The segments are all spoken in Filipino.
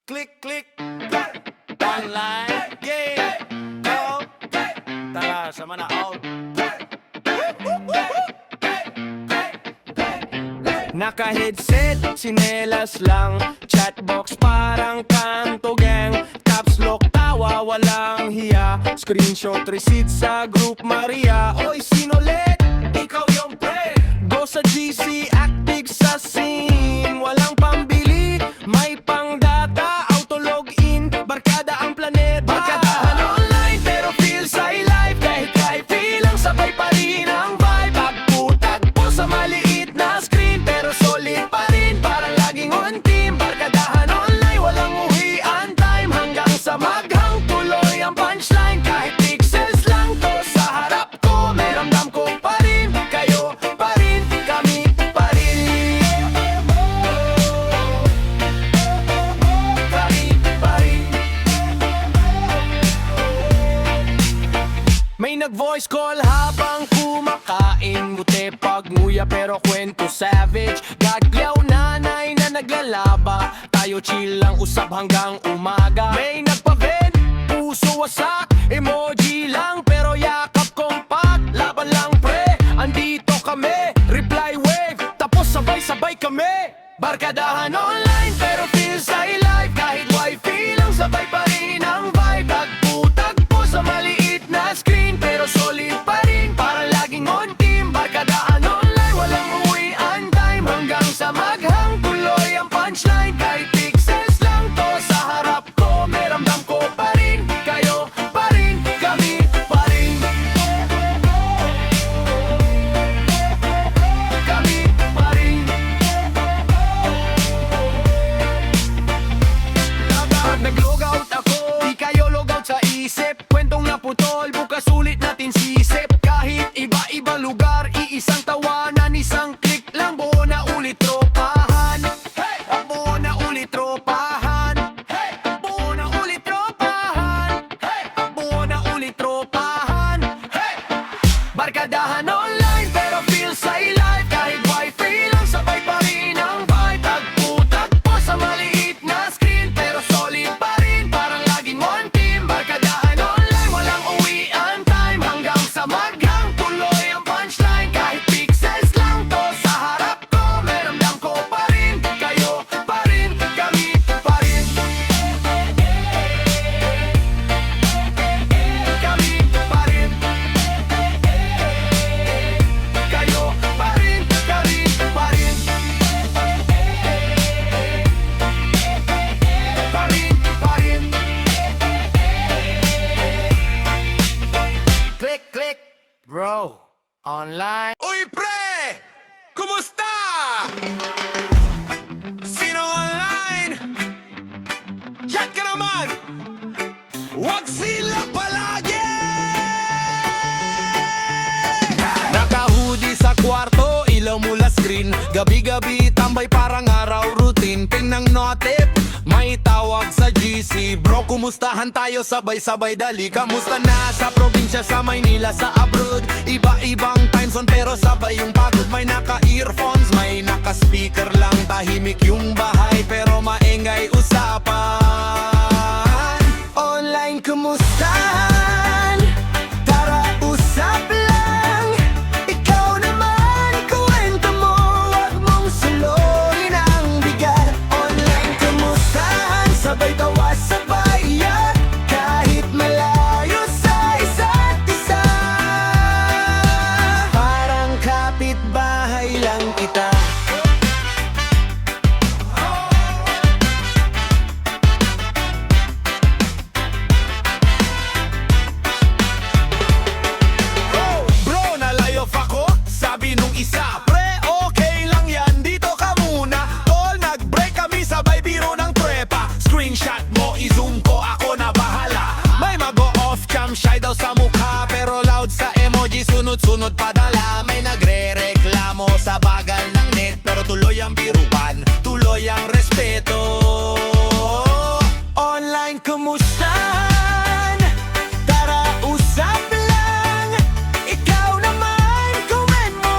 click, click, online game. Go, tara, sama na all. Naka-headset, sinelas lang. Chatbox parang kanto gang. Caps lock, tawa, walang hiya. Screenshot, receipt sa group Maria. Oy, sino let? Ikaw yung pre. Go sa GC, active sa scene. Walang pambili, may pang data. Auto login, barkada ang planeta. Barkadahan online, pero feels ay live. Kahit wifi lang, sabay pa rin ang vibe. Tagpo sa maliit na screen, pero solid pa rin, parang laging on team. Barkadahan online, walang uwian time. Hanggang sa maghang tuloy ang punchline. Kahit pixels lang to sa harap ko, may ramdam ko pa rin. Kayo pa rin, kami pa rin. Kami pa rin. May nag-voice call habang kumakain. Buti pag nguya pero kwento savage. Gaglaw nanay na naglalaba. Tayo chill lang usap hanggang umaga. May nagpa-vent, puso wasak. Emoji lang pero yakap compact. Laban lang pre, andito kami. Reply wave, tapos sabay-sabay kami. Barkadahan online pero feels ay live. Kahit wifi lang sabay pa rin ang vibe. Tagpo sa maliit na screen, pero solid pa rin, parang laging on team. Barkadahan online, walang uwian time. Hanggang sa maghang tuloy ang punchline. Kahit pixels lang to sa harap ko, may ramdam ko pa rin. Kayo pa rin, kami pa rin. Kami pa rin. Pag nag-logout ako, di kayo logout sa isip. Kwentong naputol, bukas ulit natin sisip. Kahit iba-ibang lugar, iisang tawanan. Isang click lang, buo na ulit tropahan. Hey! Buo na ulit tropahan. Hey! Buo na ulit tropahan. Hey! Buo na ulit tropahan. Hey! Barkadahan online, pero feels ay live. Kahit wifi lang, sabay pa rin ang vibe. Tagpo sa maliit na screen, pero solid pa rin, parang laging on team. Barkadahan online, walang uwian time. Hanggang sa maghang tuloy ang punchline. Kahit pixels lang to sa harap ko, may ramdam ko pa rin. Kayo pa rin, kami pa rin. Kami pa rin. Kayo pa rin, kami pa rin. Pa rin, pa rin. Click, click, bro, online. Uy, pre! Kumusta? Sino online? Chat ka naman! Huwag sila palagi! Naka-hoodie sa kwarto, ilaw mula screen. Gabi-gabi, tambay parang araw routine. Tingnan notif, may tawag sa GC. Bro, kumustahan tayo sabay-sabay dali. Kamusta na sa probinsya, sa Maynila, sa abroad? Iba-ibang time zone pero sabay yung pagod. May naka-earphones, may naka-speaker lang. Tahimik yung bahay pero maingay usapan. Online kumustahan, tara usap lang. Ikaw naman, ikuwento mo, wag mong suluin ang bigat. Online kumustahan, sabay tawa, sabay iyak. Kahit malayo sa isa't isa, parang kapitbahay lang kita. Bro, nalayof ako, sabi nung isa. Pre, okay lang yan, dito ka muna. Tol, nag-break kami, sabay biro ng trepa. Screenshot mo, i-zoom ko, ako na bahala. May mag-off cam, shy daw sa mukha, pero loud sa emoji, sunod-sunod padala. May nagre-reklamo sa bagal ng net, pero tuloy ang biruan, tuloy ang respeto. Online kumustahan, tara usap lang. Ikaw naman, comment mo,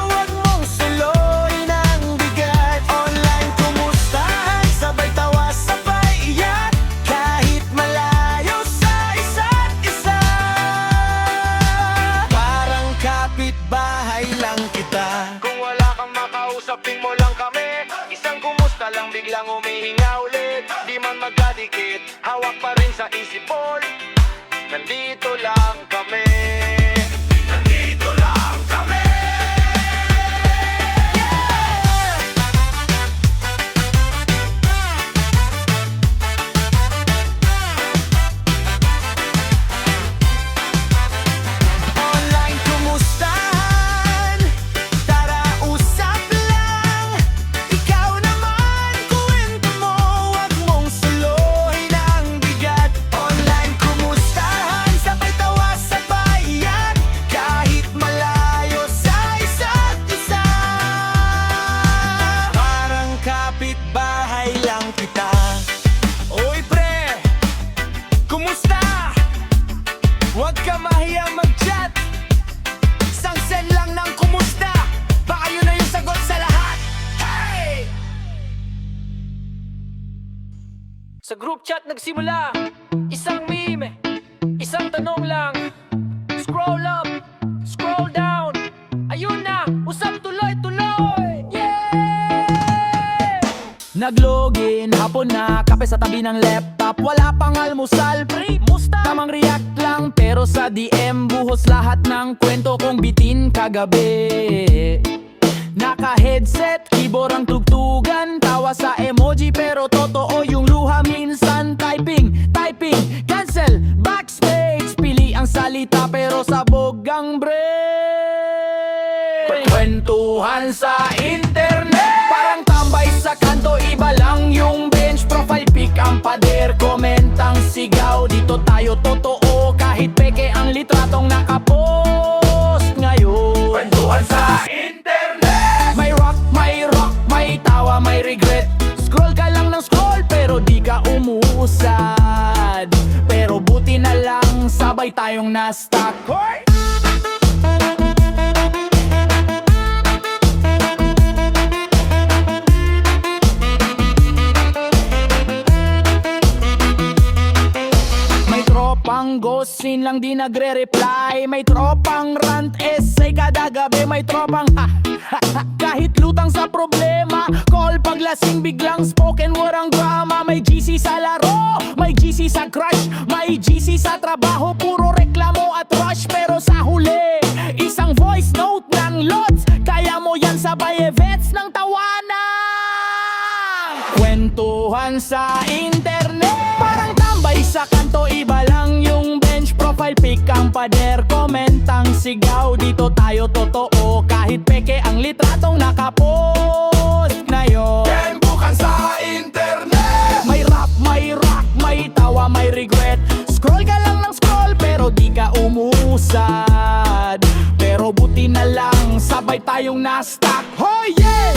wag mong suluin ang bigat. Online kumustahan, sabay tawa, sabay iyak. nandito lang kami. Nandito lang kami. Online kumustahan, tara usap lang. Ikaw naman, kwento mo, wag mong suluhin ang bigat. Online kumustahan, sabay tawa sa bayan, kahit malayo sa isa't isa. Parang kapitbahay lang kita. Oy pre, kumusta? Huwag ka mahiyang mag-chat. Isang send lang ng kumusta, baka yun na yung sagot sa lahat. Hey! Sa group chat nagsimula, isang meme, isang tanong lang. Scroll up, scroll down, ayun na, usap tuloy-tuloy. Yeah! Naglogin, hapon na, kape sa tabi ng laptop. Wala pang almusal, pre, musta? Tamang react lang, pero sa DM buhos lahat ng kwento kong bitin kagabi. Naka-headset, keyboard ang tugtugan, tawa sa emoji pero totoo yung luha. Minsan typing, cancel, backspace, pili ang salita pero sabog ang brain. Kwentuhan sa internet, parang tambay sa kanto, iba lang yung bench. Profile pic ang pader, komentang sigaw, dito tayo totoo, kahit peke ang litratong nakapost ngayon. Kwentuhan sa internet. May rock, may tawa, may regret. Scroll ka lang ng scroll pero di ka umuusad. Pero buti na lang sabay tayong na-stuck. Hoy! May tropang ghostin lang di nagre-reply. May tropang rant essay kada gabi. May tropang kahit lutang sa problema. Call paglasing biglang spoken word ang drama. May GC sa laro, may GC sa crush, may GC sa trabaho. Puro reklamo at rush pero sa huli isang voice note ng lods. Kaya mo yan sabay events ng tawanan. Kwentuhan sa internet, parang tambay sa kanto, iba lang yung bench. Profile pic ang pader, komentang sigaw, dito tayo totoo, kahit peke ang litratong nakapost ngayon. Kwentuhan sa internet. May rap, may rock, may tawa, may regret. Scroll ka lang ng scroll pero di ka umusad. Pero buti na lang sabay tayong na-stuck. Oh yeah!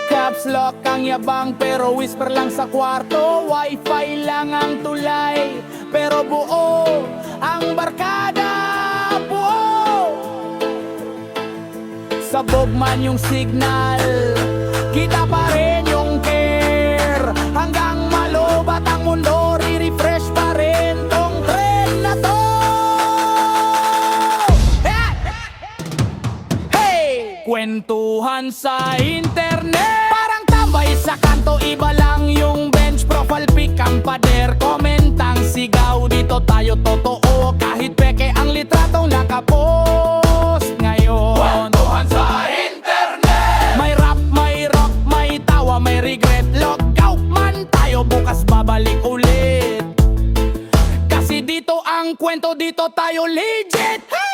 Caps lock ang yabang pero whisper lang sa kwarto. Wi-Fi lang ang tulay pero buo ang barkada, buo. Sabog man yung signal, kita pa rin yung care. Hanggang malubat ang mundo, re-refresh pa rin tong trend na to. Hey! Kwentuhan sa internet, parang tambay sa kanto, iba lang yung bench. Profile pic ang pader, komentang sigaw, dito tayo totoo, kahit peke ang litratong nakapost ngayon. Kwentuhan sa internet. May rap, may rock, may tawa, may regret. Log out man tayo, bukas babalik ulit. Kasi dito ang kwento, dito tayo legit. Hey!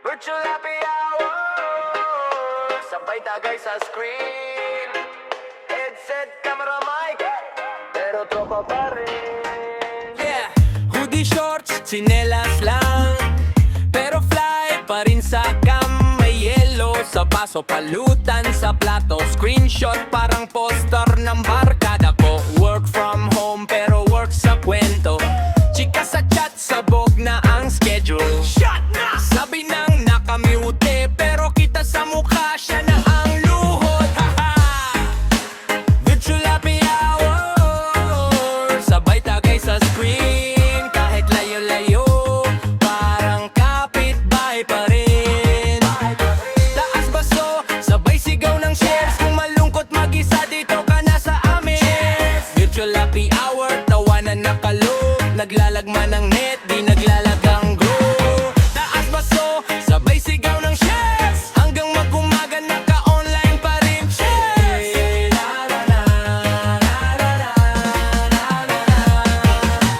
Virtual happy hour, sabay tagay sa screen. Headset, camera, mic, pero tropa pa rin. Yeah, hoodie shorts, tsinelas lang, pero fly pa rin sa cam. May yellow sa baso, palutan sa plato. Screenshot parang poster ng barkada ko. Work from home pero work sa kwento. Chika sa chat, sabog na ang schedule. Shut na! Sabi nang nakamute, pero kita sa mukha siya na ang luhod. Haha! Virtual happy hour, sabay tagay sa screen. Kahit layo-layo, parang kapitbahay pa rin. Taas baso, sabay sigaw ng shares. Kung malungkot mag-isa, dito ka na sa amin. Virtual happy hour, tawanan na kaloob. Naglalagman ng net, di naglalagang go. Taas baso, sabay sigaw ng shares. Hanggang mag-umaga naka-online pa rin. Cheers!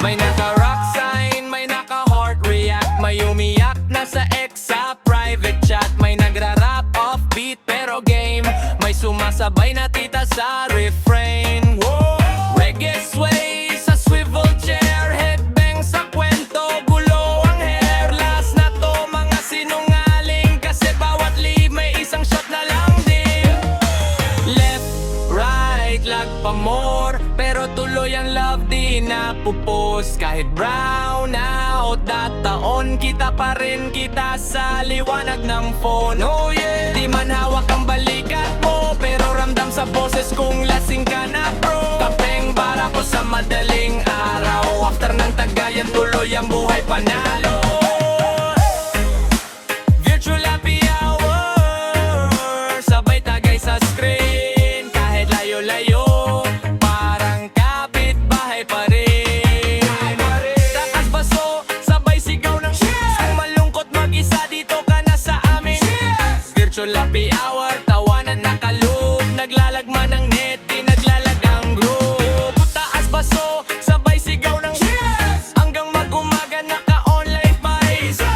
May naka-rock sign, may naka-heart react. May umiyak na sa ex sa private chat. May nagra-rap offbeat pero game. May sumasabay na tita sa refrain. Whoa! Reggae sway sa swivel chair. Headbang sa kwento, gulo ang hair. Last na to mga sinungaling. Kasi bawat leave may isang shot na lang din. Left, right, lag pa more. Pero tuloy ang love di napupos. Kahit brown out, dataon kita pa rin kita sa liwanag ng phone. Oh yeah, di man hawak ang balikat mo, pero ramdam sa boses kung lasing ka na bro. Kapeng bara ko sa madaling araw. After ng tagayan, tuloy ang buhay panalo. Virtual happy hour, sabay tagay sa screen. Kahit layo-layo, parang kapitbahay pa rin. Taas baso, sabay sigaw ng cheers. Kung malungkot mag-isa, dito ka na sa amin. Virtual happy hour, tawanan na kaloob. Naglalagman ng net, di naglalagang group. Taas baso, sabay sigaw ng cheers. Hanggang mag-umaga naka-online pa isa.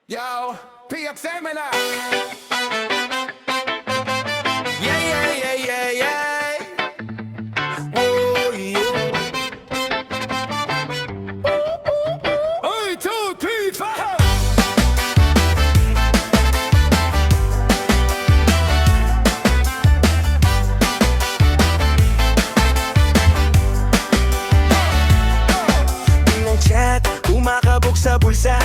Yo, PXM and Yeah, yeah, yeah, yeah, yeah. Oh, yeah. 1, 2, 3, 4. Ng chat, kumakabog sa bulsa.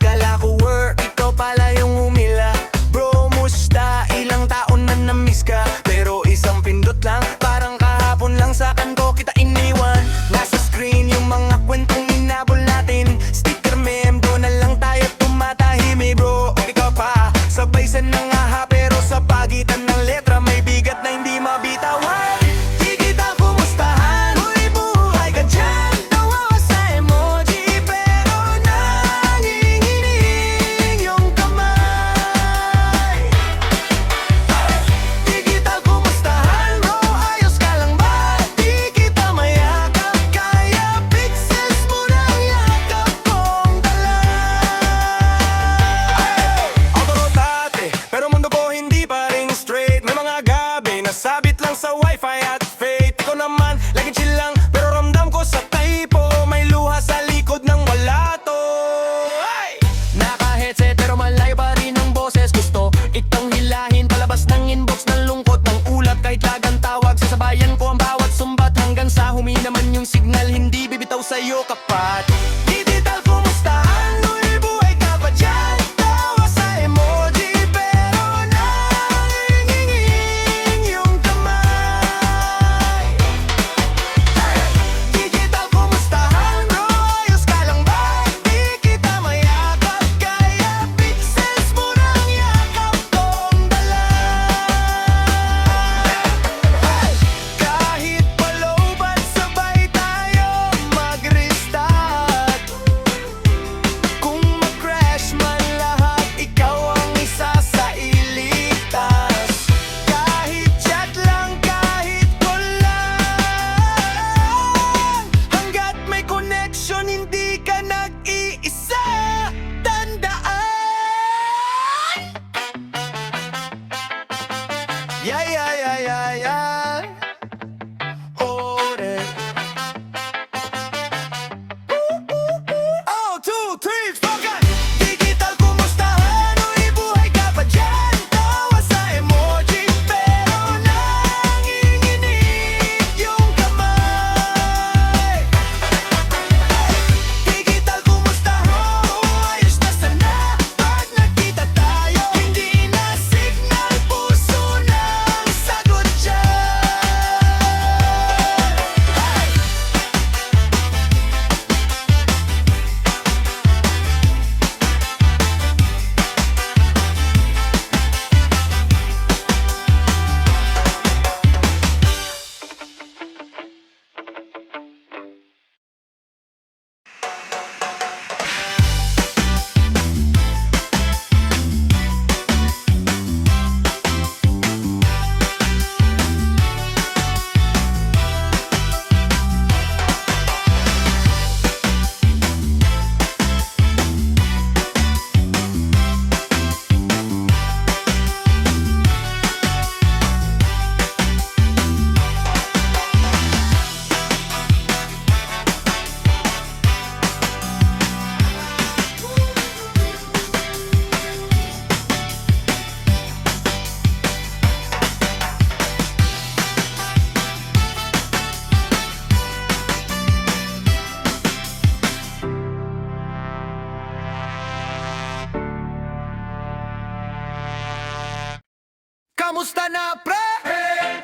Kala ko work, ikaw pala yung umila. Bro, musta? Ilang taon na na-miss ka. Pero isang pindot lang, parang kahapon lang sa kanto kita iniwan. Nasa screen yung mga kwentong inabol natin. Sticker meme, doon na lang tayo tumatahimik bro. Ikaw pa, sabay sa nangaha. Pero sa pagitan ng letra may bigat na hindi mabitawan. Di kita kumustahan, uy buhay ka dyan. Tawa sa emoji pero nangis.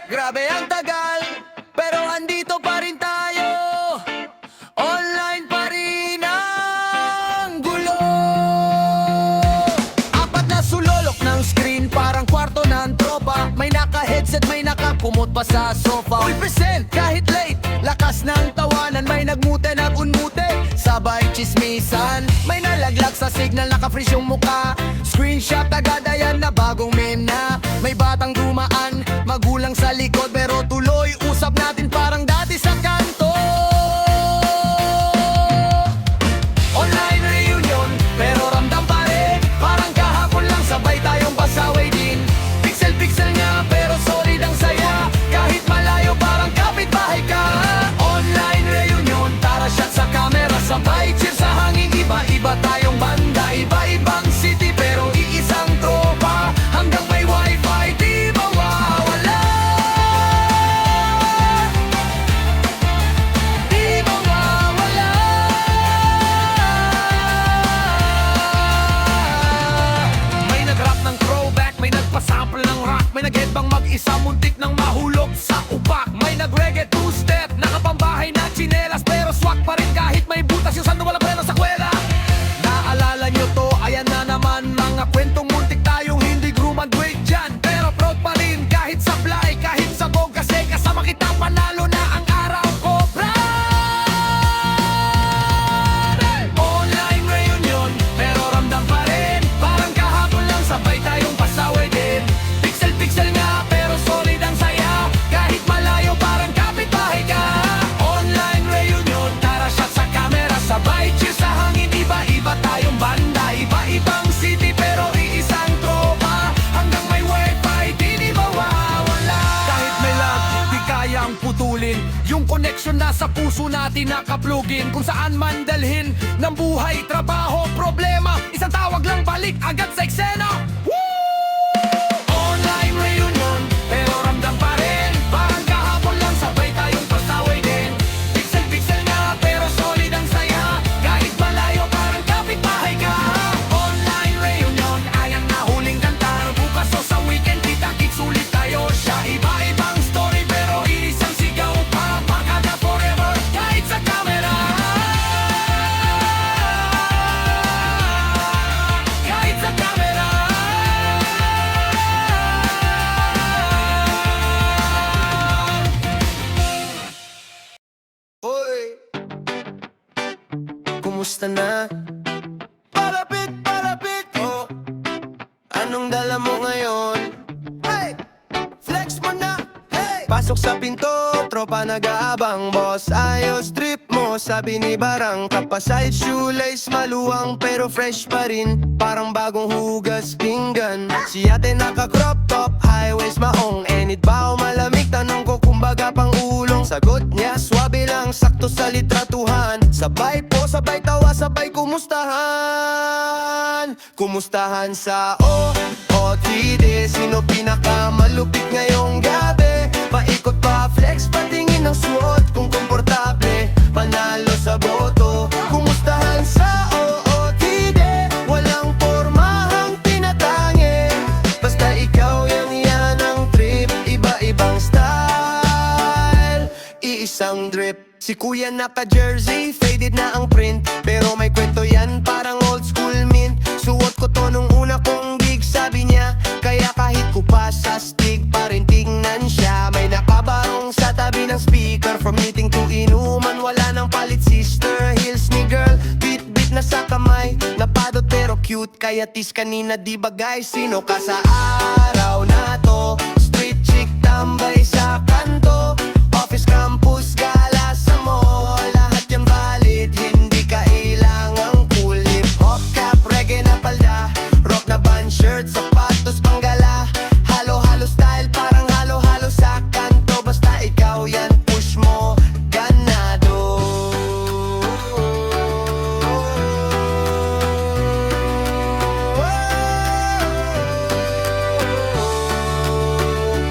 Grabe ang tagal, pero andito pa rin tayo. Online pa rin ang gulo. Apat na sulolok ng screen, parang kwarto ng tropa. May naka-headset, may nakakumot pa sa sofa. Full present, kahit late, lakas ng tawanan. May nagmute, nag-unmute, sabay chismisan. May nalaglag sa signal, naka-freeze yung muka. Screenshot agad, ayan na bagong meme na. May batang dumaan, magulang sa likod, pero tuloy usap natin parang dati sa kanto. Online reunion, pero ramdam pa rin. Parang kahapon lang, sabay tayong pasaway din. Pixel-pixel nga, pero solid ang saya. Kahit malayo, parang kapitbahay ka. Online reunion, tara shot sa camera, sabay cheer sa hangin. Iba-iba tayong banda, iba-ibang city, pero iisang tropa. Hanggang may wifi, di mawawala. Di mawawala. May nag-rap ng throwback, may nagpasample ng rock. May nag-headbang mag-isa, muntik nang mahulog sa upak. May nag-reggae two-step, nakapambahay na tsinelas, pero swak pa rin kahit may butas yung sando walang preno sa kwela. Naalala nyo to, ayan na naman mga kwentong muntik tayong hindi graduate dyan. Pero proud pa rin kahit sablay, kahit sabog, kasi kasama kita panalo na ang araw ko, brad. Online reunion, pero ramdam pa rin. Parang kahapon lang, sabay tayong pasaway din. Pixel-pixel nga, pero solid ang saya. Kahit malayo, parang kapitbahay ka. Online reunion, tara shot sa camera, sabay cheer sa hangin. Iba-iba tayong banda, iba-ibang city, pero iisang tropa. Hanggang may wifi, di mawawala. Kahit may lag, di kayang putulin. Yung connection na sa puso natin nakaplugin. Kung saan man dalhin ng buhay, trabaho, problema, isang tawag lang, balik agad sa eksena. Woo! Online reunion, pero ramdam pa rin. Parang kahapon lang, sabay tayong pasaway din. Pixel-pixel nga, pero solid ang saya. Kahit malayo, parang kapitbahay ka. Online reunion, ayan na huling kanta. Bukas o sa weekend, kita-kits ulit tayo siya. Iba-ibang story, pero isang sigaw pa. Makada forever, kahit sa camera. Kahit sa camera. Oy, kumusta na? Palapit, palapit, oh. Anong dala mo ngayon? Hey, flex mo na, hey. Pasok sa pinto, tropa nag-aabang. Boss, ayos trip mo, sabi ni Barang. Kapasahit shoelace, maluwang pero fresh pa rin. Parang bagong hugas pinggan. Si ate naka-crop top, high waist maong. Enid ba o malamig? Tanong ko kung baga pang ulong. Sagot niya, swabe lang, sakto sa litratuhan. Sabay po, sabay tawa, sabay kumustahan. Kumustahan sa OOTD. Sino pinakamalupit ngayong gabi? Paikot pa, flex, patingin ng suot. Kung komportable, panalo sa boto. Kumustahan sa OOTD? Walang pormahang tinatangi. Basta ikaw yan ang trip. Iba-ibang style, iisang drip. Si kuya naka-jersey, faded na ang print. Pero may kwento yan, parang old school mint. Suot ko to nung una kong gig, sabi niya. Kaya kahit kupas sa stick, pa rin tingnan siya. May nakabarong sa tabi ng speaker. From meeting to inuman, wala nang palit sister. Heels ni girl, beat na sa kamay. Napadot pero cute, kaya tis kanina di ba guys? Sino ka sa araw na to? Street chick, tambay sa kanto. Office, campus, gala sa mall. Lahat yan valid, hindi kailangang cool. Hip-hop cap, reggae na palda. Rock na band shirt, sapatos panggala. Halo-halo style, parang halo-halo sa kanto. Basta ikaw yan, push mo, ganado.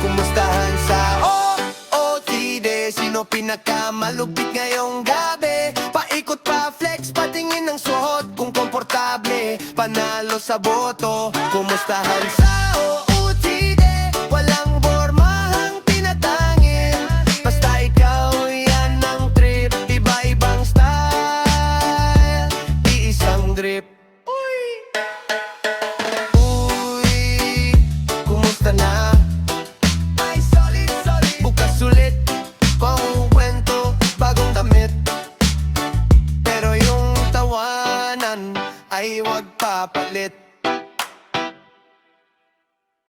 Kumustahan sa OOTD? Sino pinakamalupit ngayong gabi? Paikot pa, flex, patingin ng suot. Kung komportable, panalo sa boto. Kumustahan sa OOTD? Walang pormahang tinatawag. Basta